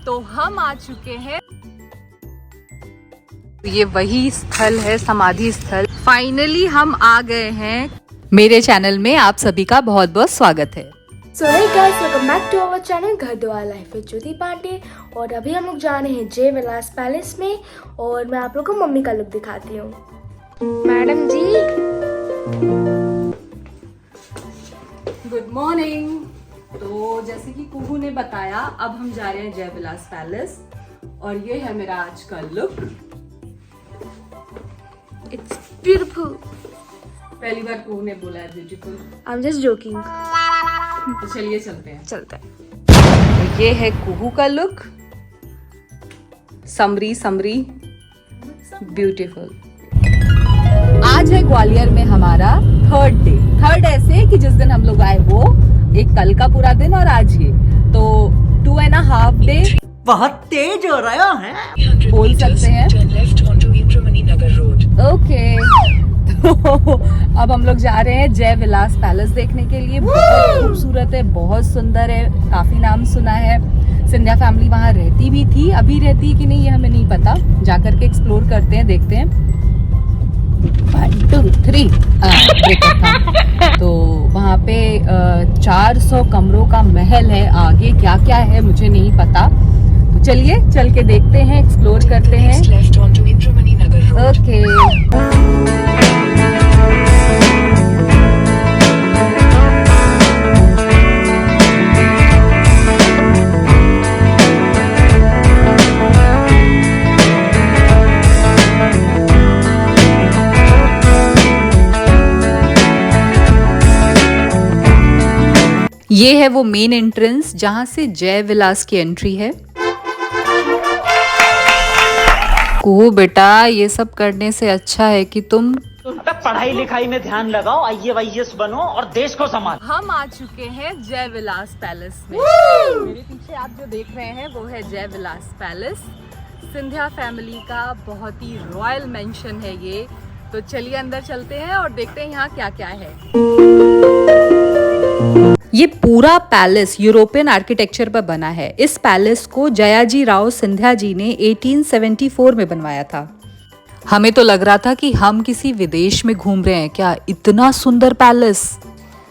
तो हम आ चुके हैं, ये वही स्थल है, समाधि स्थल। फाइनली हम आ गए हैं। मेरे चैनल में आप सभी का बहुत बहुत स्वागत है। So hey guys, welcome back to our channel Ghar Dwar life with ज्योति पांडे। और अभी हम लोग जा रहे हैं जय विलास पैलेस में और मैं आप लोग को मम्मी का लुक दिखाती हूँ। मैडम जी गुड मॉर्निंग। तो जैसे कि कुहू ने बताया, अब हम जा रहे हैं जय विलास पैलेस और ये है मेरा आज का लुक। It's beautiful. पहली बार कुहू ने बोला है beautiful. I am just joking. तो चलिए चलते हैं। चलते हैं। तो ये है कुहू का लुक, समरी समरी ब्यूटीफुल। आज है ग्वालियर में हमारा थर्ड डे। थर्ड ऐसे कि जिस दिन हम लोग आए वो एक कल का पूरा दिन और आज ये, तो 2.5 डे बहुत तेज हो रहा है बोल सकते हैं। ओके तो अब हम लोग जा रहे हैं जय विलास पैलेस देखने के लिए। बहुत खूबसूरत है, बहुत सुंदर है, काफी नाम सुना है। सिंधिया फैमिली वहाँ रहती भी थी, अभी रहती है कि नहीं ये हमें नहीं पता। जाकर के एक्सप्लोर करते हैं, देखते हैं। 1 2 3 तो वहाँ पे 400 कमरों का महल है। आगे क्या क्या है मुझे नहीं पता, तो चलिए चल के देखते हैं, एक्सप्लोर करते हैं। ओके ये है वो मेन एंट्रेंस जहां से जय विलास की एंट्री है। कुहू बेटा, ये सब करने से अच्छा है कि तुम पढ़ाई लिखाई में ध्यान लगाओ, IAS बनो और देश को संभालो। हम आ चुके हैं जय विलास पैलेस में। मेरे पीछे आप जो देख रहे हैं वो है जय विलास पैलेस। सिंधिया फैमिली का बहुत ही रॉयल मेंशन है ये। तो चलिए अंदर चलते हैं और देखते हैं यहाँ क्या क्या है। ये पूरा पैलेस यूरोपियन आर्किटेक्चर पर बना है। इस पैलेस को जयाजी राव सिंधिया जी ने 1874 में बनवाया था। हमें तो लग रहा था कि हम किसी विदेश में घूम रहे हैं क्या, इतना सुंदर पैलेस।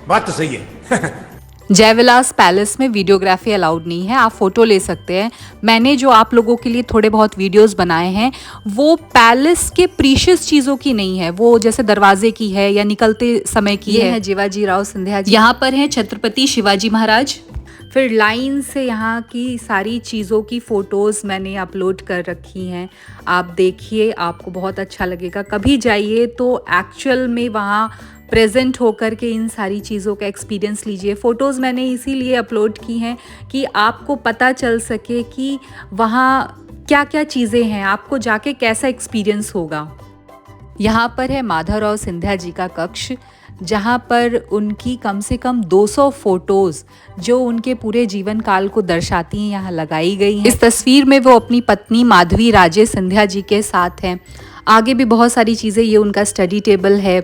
बात तो सही है। जय विलास पैलेस में वीडियोग्राफी अलाउड नहीं है, आप फोटो ले सकते हैं। मैंने जो आप लोगों के लिए थोड़े बहुत वीडियोस बनाए हैं वो पैलेस के प्रीशियस चीज़ों की नहीं है, वो जैसे दरवाजे की है या निकलते समय की है। जीवाजी राव सिंधिया जी, यहाँ पर हैं छत्रपति शिवाजी महाराज। फिर लाइन से यहाँ की सारी चीज़ों की फ़ोटोज़ मैंने अपलोड कर रखी हैं, आप देखिए, आपको बहुत अच्छा लगेगा। कभी जाइए तो एक्चुअल में वहाँ प्रेजेंट होकर के इन सारी चीज़ों का एक्सपीरियंस लीजिए। फ़ोटोज़ मैंने इसीलिए अपलोड की हैं कि आपको पता चल सके कि वहाँ क्या क्या चीज़ें हैं, आपको जाके कैसा एक्सपीरियंस होगा। यहाँ पर है माधवराव सिंधिया जी का कक्ष, जहाँ पर उनकी कम से कम 200 फोटोज़ जो उनके पूरे जीवन काल को दर्शाती हैं यहाँ लगाई गई हैं। इस तस्वीर में वो अपनी पत्नी माधवी राजे सिंधिया जी के साथ हैं। आगे भी बहुत सारी चीज़ें, ये उनका स्टडी टेबल है,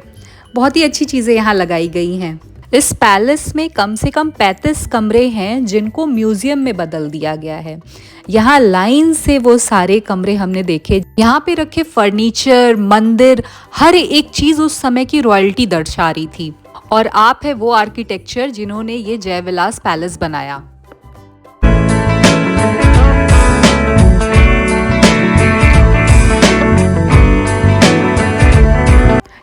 बहुत ही अच्छी चीज़ें यहाँ लगाई गई हैं। इस पैलेस में कम से कम 35 कमरे हैं जिनको म्यूजियम में बदल दिया गया है। यहाँ लाइन से वो सारे कमरे हमने देखे। यहाँ पे रखे फर्नीचर, मंदिर, हर एक चीज़ उस समय की रॉयल्टी दर्शा रही थी। और आप है वो आर्किटेक्चर जिन्होंने ये जय विलास पैलेस बनाया।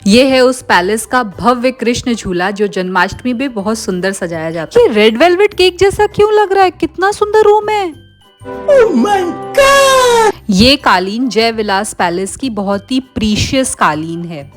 ये है उस पैलेस का भव्य कृष्ण झूला जो जन्माष्टमी में बहुत सुंदर सजाया जाता है। ये रेड वेलवेट केक जैसा क्यों लग रहा है, कितना सुंदर रूम है। Oh my God! ये कालीन जय विलास पैलेस की बहुत ही प्रीशियस कालीन है।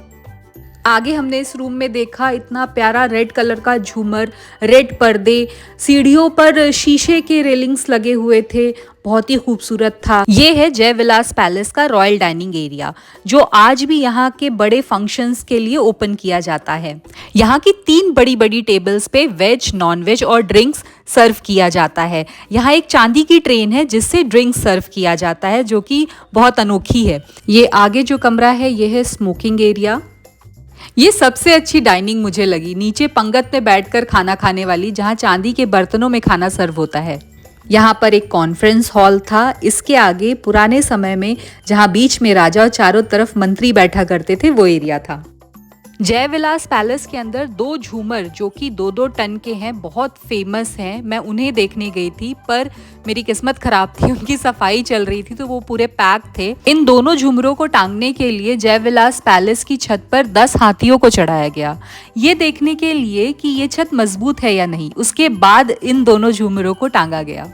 आगे हमने इस रूम में देखा इतना प्यारा रेड कलर का झूमर, रेड पर्दे, सीढ़ियों पर शीशे के रेलिंग्स लगे हुए थे, बहुत ही खूबसूरत था। ये है जय विलास पैलेस का रॉयल डाइनिंग एरिया जो आज भी यहाँ के बड़े फंक्शंस के लिए ओपन किया जाता है। यहाँ की 3 बड़ी बड़ी टेबल्स पे वेज, नॉन वेज और ड्रिंक्स सर्व किया जाता है। यहाँ एक चांदी की ट्रेन है जिससे ड्रिंक्स सर्व किया जाता है जो कि बहुत अनोखी है। ये आगे जो कमरा है ये है स्मोकिंग एरिया। ये सबसे अच्छी डाइनिंग मुझे लगी, नीचे पंगत में बैठकर खाना खाने वाली, जहाँ चांदी के बर्तनों में खाना सर्व होता है। यहाँ पर एक कॉन्फ्रेंस हॉल था, इसके आगे पुराने समय में जहाँ बीच में राजा और चारों तरफ मंत्री बैठा करते थे वो एरिया था। जय विलास पैलेस के अंदर 2 झूमर जो कि 2-2 टन के हैं, बहुत फेमस हैं। मैं उन्हें देखने गई थी पर मेरी किस्मत खराब थी, उनकी सफाई चल रही थी तो वो पूरे पैक थे। इन दोनों झूमरों को टांगने के लिए जय विलास पैलेस की छत पर 10 हाथियों को चढ़ाया गया, ये देखने के लिए कि ये छत मजबूत है या नहीं। उसके बाद इन दोनों झूमरों को टांगा गया।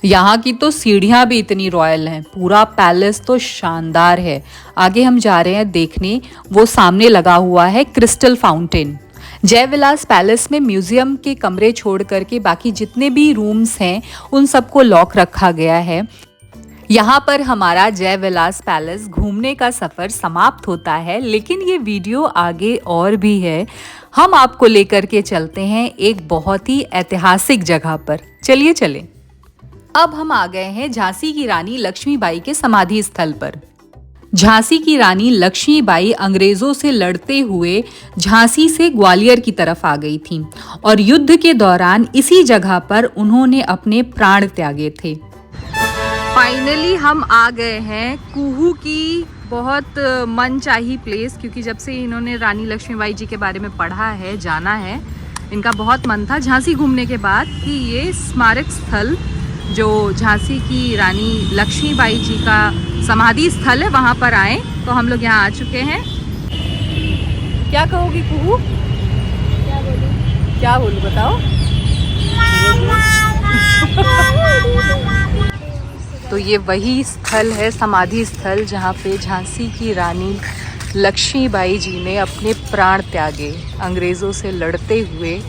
यहाँ की तो सीढ़ियाँ भी इतनी रॉयल हैं, पूरा पैलेस तो शानदार है। आगे हम जा रहे हैं देखने, वो सामने लगा हुआ है crystal fountain. Jai Vilas palace में म्यूजियम के कमरे छोड़ करके बाकी जितने भी रूम्स हैं उन सबको लॉक रखा गया है। यहाँ पर हमारा जय विलास पैलेस घूमने का सफ़र समाप्त होता है, लेकिन ये वीडियो आगे और भी है। हम आपको लेकर के चलते हैं एक बहुत ही ऐतिहासिक जगह पर। चलिए चलें। अब हम आ गए हैं झांसी की रानी लक्ष्मीबाई के समाधि स्थल पर। झांसी की रानी लक्ष्मीबाई अंग्रेजों से लड़ते हुए झांसी से ग्वालियर की तरफ आ गई थी और युद्ध के दौरान इसी जगह पर उन्होंने अपने प्राण त्यागे थे। फाइनली हम आ गए हैं कुहू की बहुत मनचाही प्लेस, क्योंकि जब से इन्होंने रानी लक्ष्मीबाई जी के बारे में पढ़ा है, जाना है, इनका बहुत मन था झांसी घूमने के बाद कि ये स्मारक स्थल जो झांसी की रानी लक्ष्मीबाई जी का समाधि स्थल है वहाँ पर आए। तो हम लोग यहाँ आ चुके हैं। क्या कहोगी कुहू? क्या बोलूँ बताओ? तो ये वही स्थल है, समाधि स्थल, जहाँ पे झांसी की रानी लक्ष्मीबाई जी ने अपने प्राण त्यागे अंग्रेज़ों से लड़ते हुए,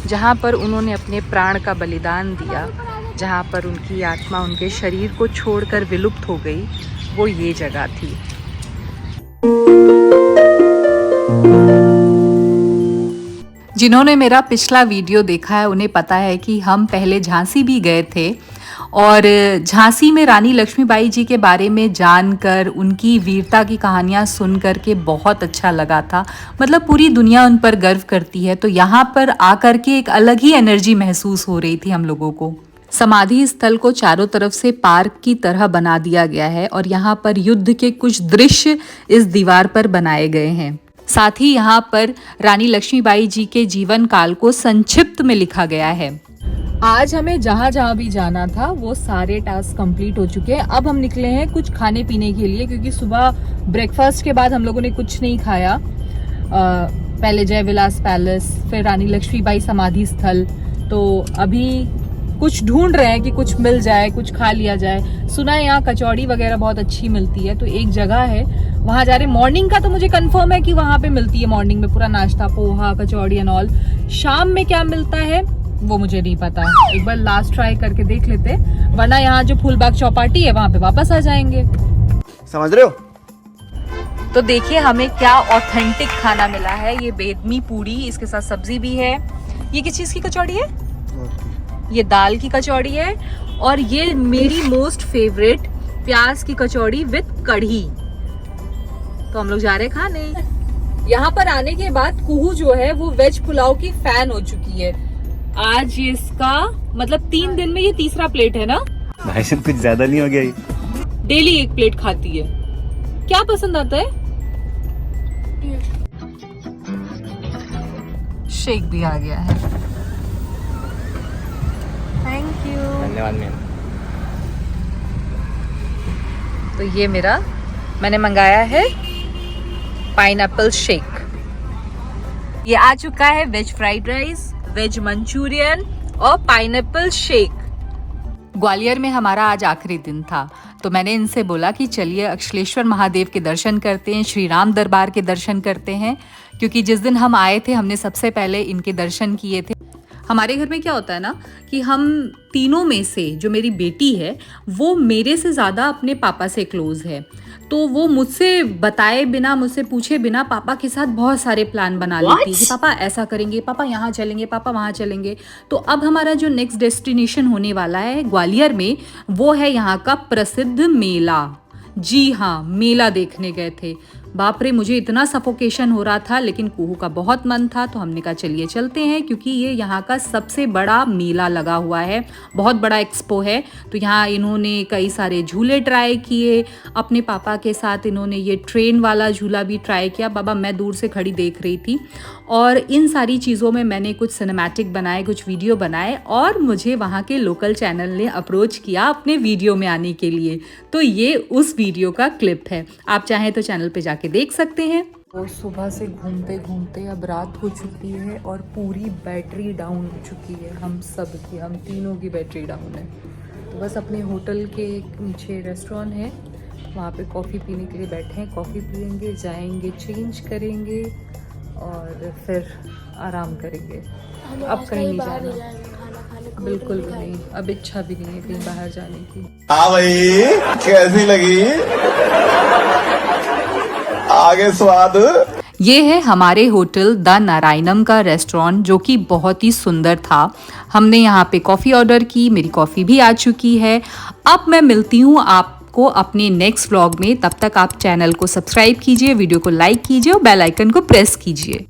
जहाँ पर उन्होंने अपने प्राण का बलिदान दिया, जहाँ पर उनकी आत्मा उनके शरीर को छोड़कर विलुप्त हो गई, वो ये जगह थी। जिन्होंने मेरा पिछला वीडियो देखा है उन्हें पता है कि हम पहले झांसी भी गए थे और झांसी में रानी लक्ष्मीबाई जी के बारे में जानकर, उनकी वीरता की कहानियाँ सुन कर के बहुत अच्छा लगा था। मतलब पूरी दुनिया उन पर गर्व करती है, तो यहाँ पर आकर के एक अलग ही एनर्जी महसूस हो रही थी हम लोगों को। समाधि स्थल को चारों तरफ से पार्क की तरह बना दिया गया है और यहाँ पर युद्ध के कुछ दृश्य इस दीवार पर बनाए गए हैं। साथ ही यहाँ पर रानी लक्ष्मीबाई जी के जीवन काल को संक्षिप्त में लिखा गया है। आज हमें जहाँ जहाँ भी जाना था वो सारे टास्क कंप्लीट हो चुके हैं। अब हम निकले हैं कुछ खाने पीने के लिए, क्योंकि सुबह ब्रेकफास्ट के बाद हम लोगों ने कुछ नहीं खाया। पहले जय विलास पैलेस, फिर रानी लक्ष्मीबाई समाधि स्थल, तो अभी कुछ ढूंढ रहे हैं कि कुछ मिल जाए, कुछ खा लिया जाए। सुना है यहाँ कचौड़ी वगैरह बहुत अच्छी मिलती है, तो एक जगह है वहाँ जा रहे। मॉर्निंग का तो मुझे कंफर्म है कि वहाँ पे मिलती है, मॉर्निंग में पूरा नाश्ता, पोहा, कचौड़ी एंड ऑल। शाम में क्या मिलता है वो मुझे नहीं पता, एक बार लास्ट ट्राई करके देख लेते, वरना यहाँ जो फूलबाग चौपाटी है वहाँ पे वापस आ जाएंगे। समझ रहे हो? तो देखिए हमें क्या ऑथेंटिक खाना मिला है। ये बेदमी पूड़ी, इसके साथ सब्जी भी है। ये किस चीज़ की कचौड़ी है? ये दाल की कचौड़ी है। और ये मेरी मोस्ट फेवरेट प्याज की कचौड़ी विद कढ़ी। तो हम लोग जा रहे हैं खाने। यहाँ पर आने के बाद कुहू जो है वो वेज पुलाव की फैन हो चुकी है। आज ये इसका मतलब 3 दिन में ये तीसरा प्लेट है ना? भाई साहब कुछ ज्यादा नहीं हो गया ये? डेली 1 प्लेट खाती है। क्या पसंद आता है? शेक भी आ गया है। Thank you. धन्यवाद मैम। तो ये मैंने मंगाया है पाइनएप्पल शेक। ये आ चुका है veg fried rice, veg manchurian और पाइनएप्पल शेक। ग्वालियर में हमारा आज आखिरी दिन था, तो मैंने इनसे बोला कि चलिए अक्षलेश्वर महादेव के दर्शन करते हैं, श्री राम दरबार के दर्शन करते हैं, क्योंकि जिस दिन हम आए थे हमने सबसे पहले इनके दर्शन किए थे। हमारे घर में क्या होता है ना कि हम तीनों में से जो मेरी बेटी है वो मेरे से ज़्यादा अपने पापा से क्लोज़ है, तो वो मुझसे बताए बिना, मुझसे पूछे बिना पापा के साथ बहुत सारे प्लान बना लेती है कि पापा ऐसा करेंगे, पापा यहाँ चलेंगे, पापा वहाँ चलेंगे। तो अब हमारा जो नेक्स्ट डेस्टिनेशन होने वाला है ग्वालियर में वो है यहाँ का प्रसिद्ध मेला। जी हाँ, मेला देखने गए थे। बाप रे, मुझे इतना सफोकेशन हो रहा था, लेकिन कुहू का बहुत मन था तो हमने कहा चलिए चलते हैं, क्योंकि ये यहाँ का सबसे बड़ा मेला लगा हुआ है, बहुत बड़ा एक्सपो है। तो यहाँ इन्होंने कई सारे झूले ट्राई किए, अपने पापा के साथ इन्होंने ये ट्रेन वाला झूला भी ट्राई किया। बाबा मैं दूर से खड़ी देख रही थी, और इन सारी चीज़ों में मैंने कुछ सिनेमैटिक बनाए, कुछ वीडियो बनाए, और मुझे वहाँ के लोकल चैनल ने अप्रोच किया अपने वीडियो में आने के लिए। तो ये उस वीडियो का क्लिप है, आप चाहें तो चैनल पे जाके देख सकते हैं। और सुबह से घूमते घूमते अब रात हो चुकी है और पूरी बैटरी डाउन हो चुकी है, हम सब की, हम तीनों की बैटरी डाउन है। तो बस अपने होटल के नीचे रेस्टोरेंट है, वहाँ पे कॉफ़ी पीने के लिए बैठे हैं, कॉफ़ी पियेंगे, जाएंगे, चेंज करेंगे और फिर आराम करेंगे। अब कहीं नहीं जाना, बिल्कुल भी नहीं, अब इच्छा भी नहीं है कहीं बाहर जाने की। हाँ भाई, कैसी लगी आगे स्वाद? ये है हमारे होटल द नारायणम का रेस्टोरेंट, जो कि बहुत ही सुंदर था। हमने यहाँ पे कॉफ़ी ऑर्डर की, मेरी कॉफ़ी भी आ चुकी है। अब मैं मिलती हूँ आपको अपने नेक्स्ट व्लॉग में, तब तक आप चैनल को सब्सक्राइब कीजिए, वीडियो को लाइक कीजिए और बेल आइकन को प्रेस कीजिए।